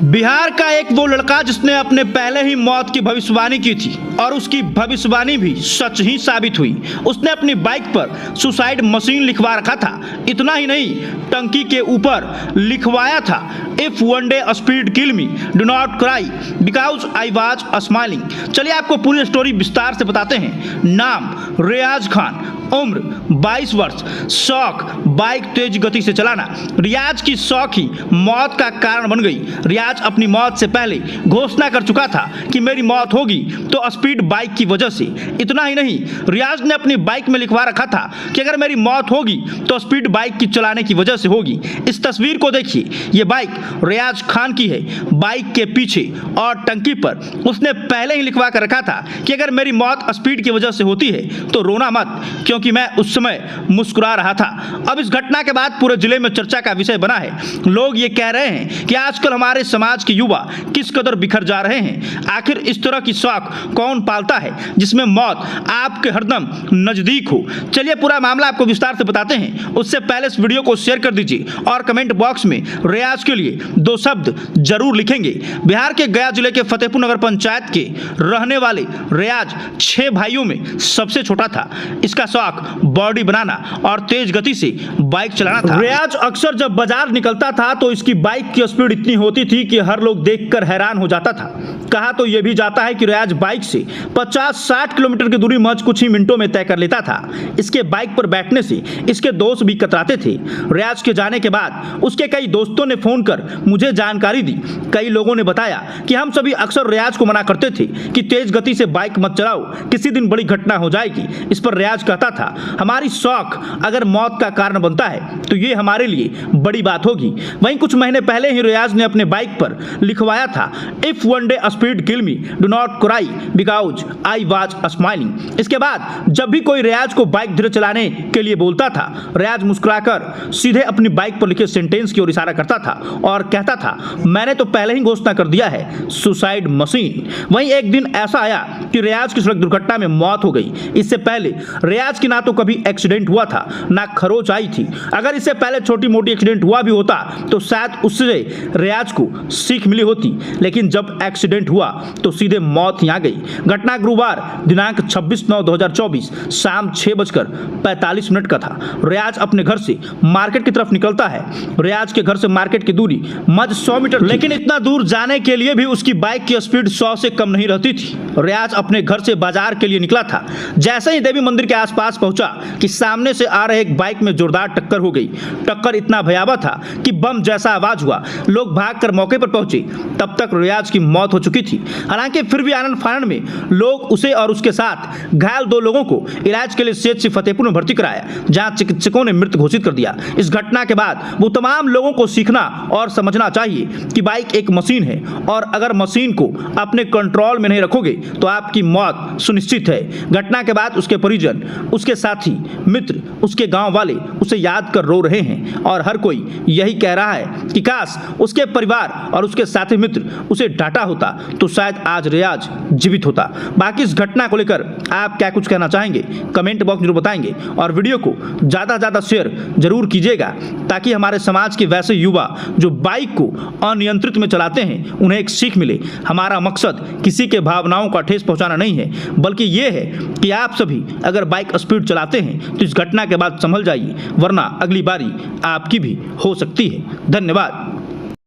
बिहार का एक वो लड़का जिसने अपने पहले ही मौत की भविष्यवाणी की थी और उसकी भविष्यवाणी भी सच ही साबित हुई। उसने अपनी बाइक पर सुसाइड मशीन लिखवा रखा था। इतना ही नहीं, टंकी के ऊपर लिखवाया था, if one day speed kill me do not cry because I was smiling. चलिए आपको पूरी स्टोरी विस्तार से बताते हैं। नाम रियाज खान, उम्र 22 वर्ष, शौक बाइक तेज गति से चलाना। रियाज की शौक ही मौत का कारण बन गई। रियाज अपनी मौत से पहले घोषणा कर चुका था कि मेरी मौत होगी तो स्पीड बाइक की वजह से। इतना ही नहीं, रियाज ने अपनी बाइक में लिखवा रखा था कि अगर मेरी मौत होगी तो स्पीड बाइक की चलाने की वजह से होगी। इस तस्वीर को देखिए, ये बाइक रियाज खान की है। बाइक के पीछे और टंकी पर उसने पहले ही लिखवा कर रखा था कि अगर मेरी मौत स्पीड की वजह से होती है तो रोना मत, क्योंकि मैं उस समय मुस्कुरा रहा था। अब इस घटना के बाद पूरे जिले में चर्चा का विषय बना है। लोग ये कह रहे हैं कि आजकल हमारे समाज के युवा किस कदर बिखर जा रहे हैं। आखिर इस तरह की शौक कौन पालता है जिसमें मौत आपके हरदम नजदीक हो। चलिए पूरा मामला आपको विस्तार से बताते हैं। उससे पहले इस वीडियो को शेयर कर दीजिए और कमेंट बॉक्स में रियाज के लिए 2 शब्द जरूर लिखेंगे। बिहार के गया जिले के फतेहपुर नगर पंचायत के रहने वाले रियाज 6 भाइयों में सबसे छोटा था। इसका शौक बॉडी बनाना और तेज गति से बाइक चलाना था। रियाज अक्सर जब बाजार निकलता था तो इसकी बाइक की स्पीड इतनी होती थी कि हर लोग देखकर हैरान हो जाता था। कहा तो यह भी जाता है कि रियाज बाइक से 50-60 किलोमीटर की दूरी महज कुछ ही मिनटों में तय कर लेता था। इसके बाइक पर बैठने से इसके दोस्त भी कतराते थे। रियाज के जाने के बाद उसके कई दोस्तों ने फोन कर मुझे जानकारी दी। कई लोगों ने बताया कि हम सभी अक्सर रियाज को मना करते थे कि तेज गति से बाइक मत चलाओ, किसी दिन बड़ी घटना हो जाएगी। इस पर रियाज कहता था, हमारी शौक अगर मौत का कारण बनता है तो ये हमारे लिए बड़ी बात होगी। वहीं कुछ महीने पहले ही रियाज ने अपने बाइक पर लिखवाया था, if one day speed kill me do not cry because I was smiling. इसके बाद जब भी कोई रियाज को बाइक धीरे चलाने के लिए बोलता था, रियाज मुस्कुराकर सीधे अपनी बाइक पर लिखे सेंटेंस की ओर इशारा करता था और कहता था, मैंने तो पहले ही घोषणा कर दिया है, सुसाइड मशीन। वहीं एक दिन ऐसा आया कि रियाज की सड़क दुर्घटना में मौत हो गई। इससे पहले रियाज की ना तो कभी एक्सीडेंट हुआ था, ना खरोच आई थी। अगर इससे पहले छोटी मोटी एक्सीडेंट हुआ भी होता तो शायद उससे रियाज को सीख मिली होती, लेकिन जब एक्सीडेंट हुआ तो सीधे मौत ही आ गई। घटना गुरुवार दिनांक 26/9/2024 शाम 6:45 का था। रियाज अपने घर से मार्केट की तरफ निकलता है। रियाज के घर से मार्केट की दूरी महज 100 मीटर, लेकिन इतना दूर जाने के लिए भी उसकी बाइक की स्पीड 100 से कम नहीं रहती थी। रियाज अपने घर से बाजार के लिए निकला था। जैसे ही देवी मंदिर के आसपास पहुंचा कि सामने से आ रहे एक बाइक में जोरदार टक्कर हो गई। टक्कर इतना भयावह था कि बम जैसा आवाज हुआ। लोग भागकर मौके पर पहुंचे। तब तक रियाज की मौत हो चुकी थी। हालांकि फिर भी आनंद फानन में लोग उसे और उसके साथ घायल 2 लोगों को इलाज के लिए सेठ से फतेहपुर में भर्ती कराया, जहां चिकित्सकों ने मृत घोषित कर दिया। इस घटना के बाद वो तमाम लोगों को सीखना और समझना चाहिए कि बाइक एक मशीन है और अगर मशीन को अपने कंट्रोल में नहीं रखोगे तो आपकी मौत सुनिश्चित है। घटना के बाद उसके परिजन, उसके साथी, मित्र, उसके गांव वाले उसे याद कर रो रहे हैं और हर कोई यही कह रहा है कि काश उसके परिवार और उसके साथी मित्र उसे डांटा होता तो शायद आज रियाज जीवित होता। बाकी इस घटना को लेकर आप क्या कुछ कहना चाहेंगे, कमेंट बॉक्स में जरूर बताएंगे और वीडियो को ज़्यादा से ज़्यादा शेयर जरूर कीजिएगा, ताकि हमारे समाज के वैसे युवा जो बाइक को अनियंत्रित में चलाते हैं उन्हें एक सीख मिले। हमारा मकसद किसी के भावनाओं का ठेस पहुँचाना नहीं है, बल्कि ये है कि आप सभी अगर बाइक स्पीड चलाते हैं तो इस घटना के बाद संभल जाइए, वरना अगली बारी आपकी भी हो सकती है। धन्यवाद।